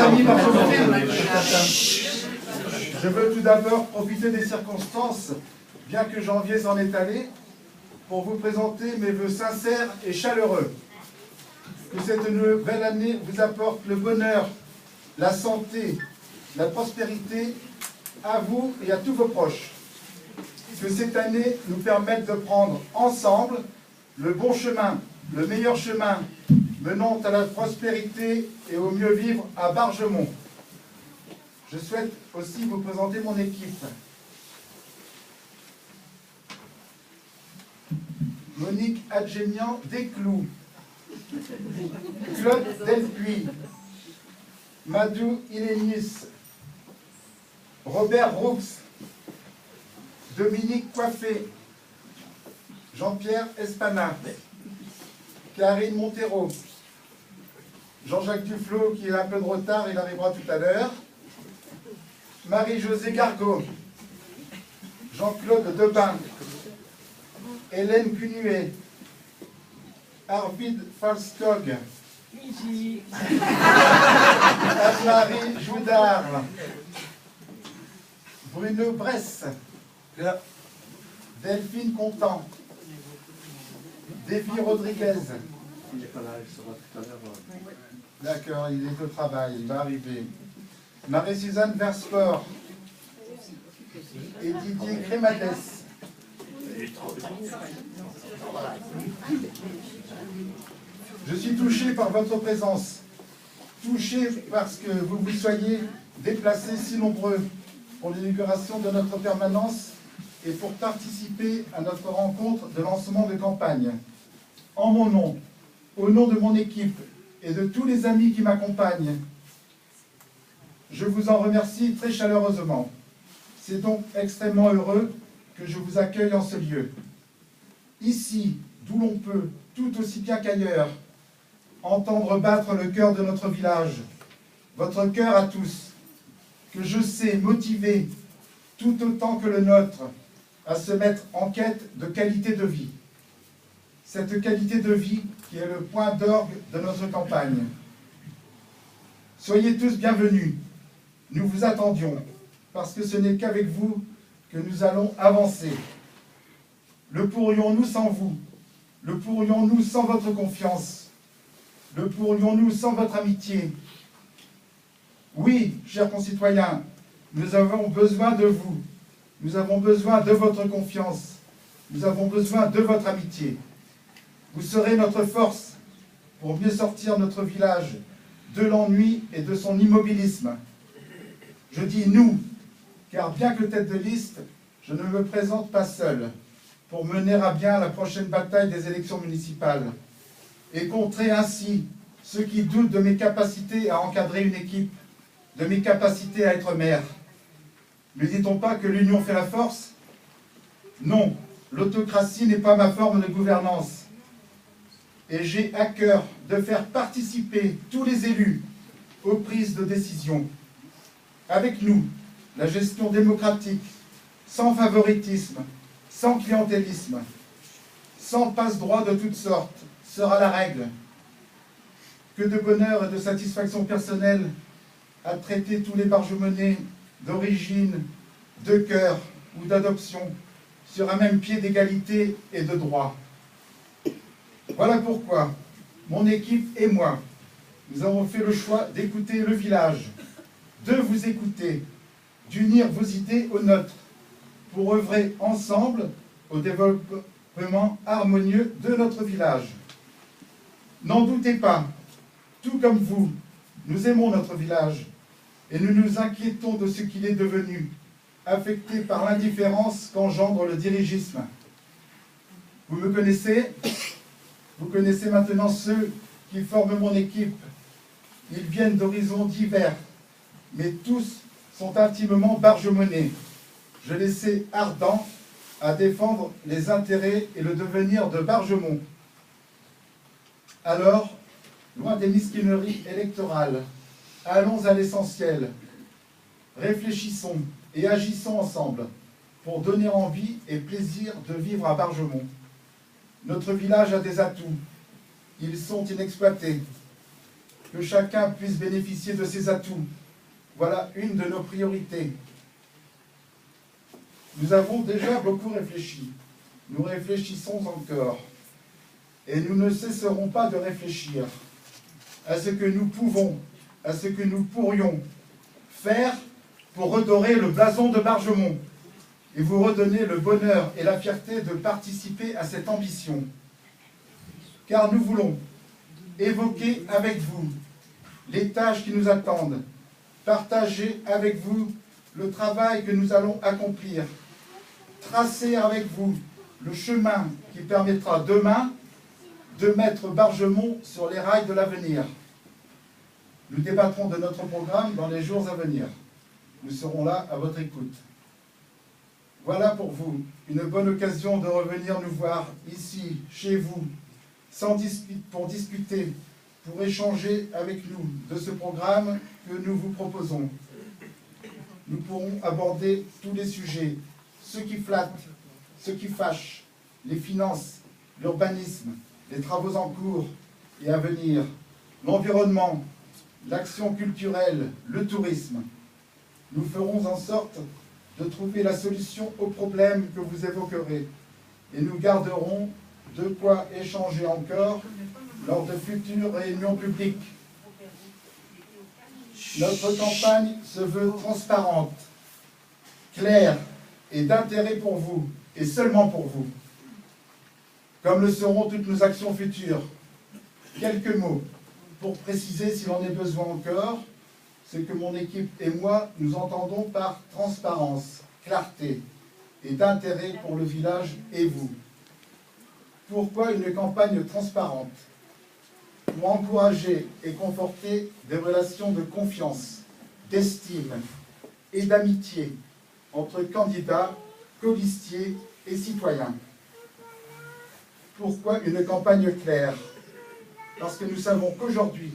amis bargemontais, je veux tout d'abord profiter des circonstances, bien que janvier s'en est allé, pour vous présenter mes vœux sincères et chaleureux. Que cette nouvelle année vous apporte le bonheur, la santé, la prospérité à vous et à tous vos proches. Que cette année nous permette de prendre ensemble le bon chemin, le meilleur chemin menant à la prospérité et au mieux vivre à Bargemont. Je souhaite aussi vous présenter mon équipe. Monique Adjemian Desclous, Claude Delpuy, Madou Ilénis, Robert Roux, Dominique Coiffé, Jean-Pierre Espana, Karine Montero, Jean-Jacques Duflot qui a un peu de retard, il arrivera tout à l'heure, Marie-Josée Gargot, Jean-Claude Debin, Hélène Cunuet, Arvid Falskog, Anne-Marie Joudard, Bruno Bresse, Delphine Contant, Davy Rodriguez. Il n'est pas là, il sera tout à l'heure. D'accord, il est au travail, il va arriver. Marie-Suzanne Versport et Didier Crémades. Je suis touché par votre présence, touché parce que vous vous soyez déplacés si nombreux pour l'inauguration de notre permanence et pour participer à notre rencontre de lancement de campagne. En mon nom, au nom de mon équipe et de tous les amis qui m'accompagnent, je vous en remercie très chaleureusement. C'est donc extrêmement heureux que je vous accueille en ce lieu. Ici, d'où l'on peut, tout aussi bien qu'ailleurs, entendre battre le cœur de notre village, votre cœur à tous, que je sais motiver tout autant que le nôtre à se mettre en quête de qualité de vie. Cette qualité de vie qui est le point d'orgue de notre campagne. Soyez tous bienvenus. Nous vous attendions, parce que ce n'est qu'avec vous que nous allons avancer. Le pourrions-nous sans vous? Le pourrions-nous sans votre confiance? Le pourrions-nous sans votre amitié? Oui, chers concitoyens, nous avons besoin de vous. Nous avons besoin de votre confiance. Nous avons besoin de votre amitié. Vous serez notre force pour mieux sortir notre village de l'ennui et de son immobilisme. Je dis nous, car bien que tête de liste, je ne me présente pas seul pour mener à bien la prochaine bataille des élections municipales et contrer ainsi ceux qui doutent de mes capacités à encadrer une équipe, de mes capacités à être maire. Ne dit-on pas que l'union fait la force? Non, l'autocratie n'est pas ma forme de gouvernance. Et j'ai à cœur de faire participer tous les élus aux prises de décision. Avec nous, la gestion démocratique, sans favoritisme, sans clientélisme, sans passe-droit de toutes sortes, sera la règle. Que de bonheur et de satisfaction personnelle à traiter tous les bargemontais d'origine, de cœur ou d'adoption sur un même pied d'égalité et de droit. Voilà pourquoi mon équipe et moi, nous avons fait le choix d'écouter le village, de vous écouter, d'unir vos idées aux nôtres, pour œuvrer ensemble au développement harmonieux de notre village. N'en doutez pas, tout comme vous, nous aimons notre village et nous nous inquiétons de ce qu'il est devenu, affecté par l'indifférence qu'engendre le dirigisme. Vous me connaissez? Vous connaissez maintenant ceux qui forment mon équipe. Ils viennent d'horizons divers, mais tous sont intimement bargemonnais. Je les sais ardents à défendre les intérêts et le devenir de Bargemont. Alors, loin des mesquineries électorales, allons à l'essentiel. Réfléchissons et agissons ensemble pour donner envie et plaisir de vivre à Bargemont. Notre village a des atouts. Ils sont inexploités. que chacun puisse bénéficier de ses atouts. Voilà une de nos priorités. Nous avons déjà beaucoup réfléchi. Nous réfléchissons encore. Et nous ne cesserons pas de réfléchir à ce que nous pouvons, à ce que nous pourrions faire pour redorer le blason de Bargemont et vous redonner le bonheur et la fierté de participer à cette ambition. Car nous voulons évoquer avec vous les tâches qui nous attendent, partager avec vous le travail que nous allons accomplir, tracer avec vous le chemin qui permettra demain de mettre Bargemont sur les rails de l'avenir. Nous débattrons de notre programme dans les jours à venir. Nous serons là à votre écoute. Voilà pour vous une bonne occasion de revenir nous voir ici, chez vous, pour discuter, pour échanger avec nous de ce programme que nous vous proposons. Nous pourrons aborder tous les sujets, ceux qui flattent, ceux qui fâchent, les finances, l'urbanisme, les travaux en cours et à venir, l'environnement, l'action culturelle, le tourisme. Nous ferons en sorte de trouver la solution aux problèmes que vous évoquerez et nous garderons de quoi échanger encore lors de futures réunions publiques. Notre campagne se veut transparente, claire et d'intérêt pour vous, et seulement pour vous. Comme le seront toutes nos actions futures. Quelques mots pour préciser, s'il en est besoin encore, ce que mon équipe et moi nous entendons par transparence, clarté et d'intérêt pour le village et vous. Pourquoi une campagne transparente? Pour encourager et conforter des relations de confiance, d'estime et d'amitié entre candidats, colistiers et citoyens. Pourquoi une campagne claire? Parce que nous savons qu'aujourd'hui,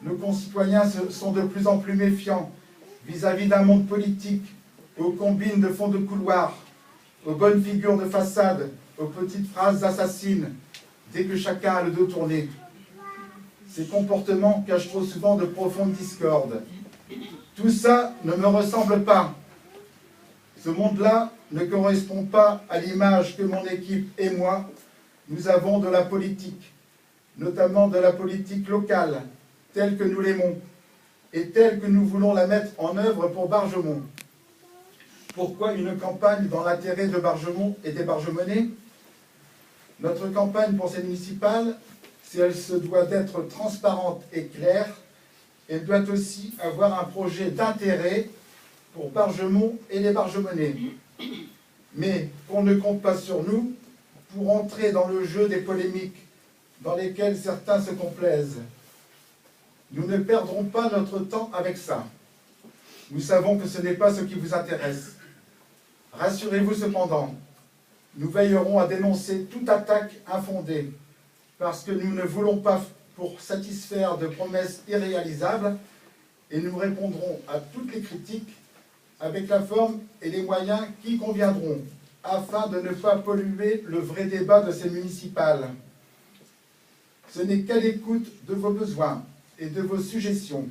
nos concitoyens sont de plus en plus méfiants vis-à-vis d'un monde politique, aux combines de fonds de couloir, aux bonnes figures de façade, aux petites phrases assassines, dès que chacun a le dos tourné. Ces comportements cachent trop souvent de profondes discordes. Tout ça ne me ressemble pas. Ce monde-là ne correspond pas à l'image que mon équipe et moi, nous avons de la politique, notamment de la politique locale, telle que nous l'aimons, et telle que nous voulons la mettre en œuvre pour Bargemont. Pourquoi une campagne dans l'intérêt de Bargemont et des Bargemonnais? Notre campagne pour ces municipales, si elle se doit d'être transparente et claire, elle doit aussi avoir un projet d'intérêt pour Bargemont et les Bargemonnais. Mais qu'on ne compte pas sur nous pour entrer dans le jeu des polémiques dans lesquelles certains se complaisent. Nous ne perdrons pas notre temps avec ça. Nous savons que ce n'est pas ce qui vous intéresse. Rassurez-vous cependant, nous veillerons à dénoncer toute attaque infondée, parce que nous ne voulons pas pour satisfaire de promesses irréalisables, et nous répondrons à toutes les critiques avec la forme et les moyens qui conviendront, afin de ne pas polluer le vrai débat de ces municipales. Ce n'est qu'à l'écoute de vos besoins et de vos suggestions,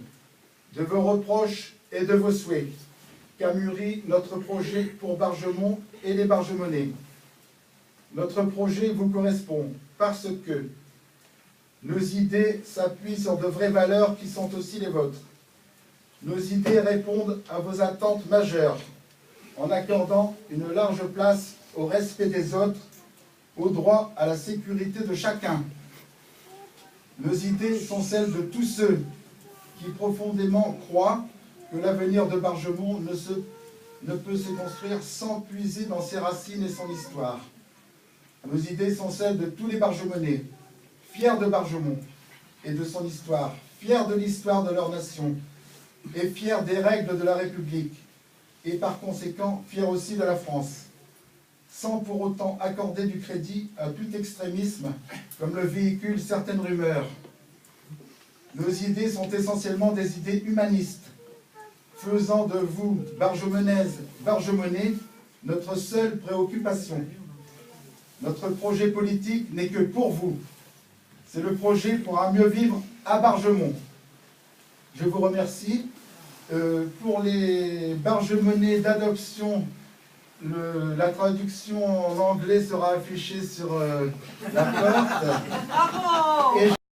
de vos reproches et de vos souhaits, qu'a mûri notre projet pour Bargemont et les Bargemonnais. Notre projet vous correspond parce que nos idées s'appuient sur de vraies valeurs qui sont aussi les vôtres. Nos idées répondent à vos attentes majeures en accordant une large place au respect des autres, au droit à la sécurité de chacun. Nos idées sont celles de tous ceux qui profondément croient que l'avenir de Bargemont ne peut se construire sans puiser dans ses racines et son histoire. Nos idées sont celles de tous les Bargemonnais, fiers de Bargemont et de son histoire, fiers de l'histoire de leur nation et fiers des règles de la République et par conséquent fiers aussi de la France, sans pour autant accorder du crédit à tout extrémisme comme le véhiculent certaines rumeurs. Nos idées sont essentiellement des idées humanistes, faisant de vous, Bargemonnaises, Bargemonnais, notre seule préoccupation. Notre projet politique n'est que pour vous. C'est le projet pour un mieux vivre à Bargemont, Je vous remercie. Pour les barges-monnaies d'adoption, la traduction en anglais sera affichée sur la porte. Bravo! Et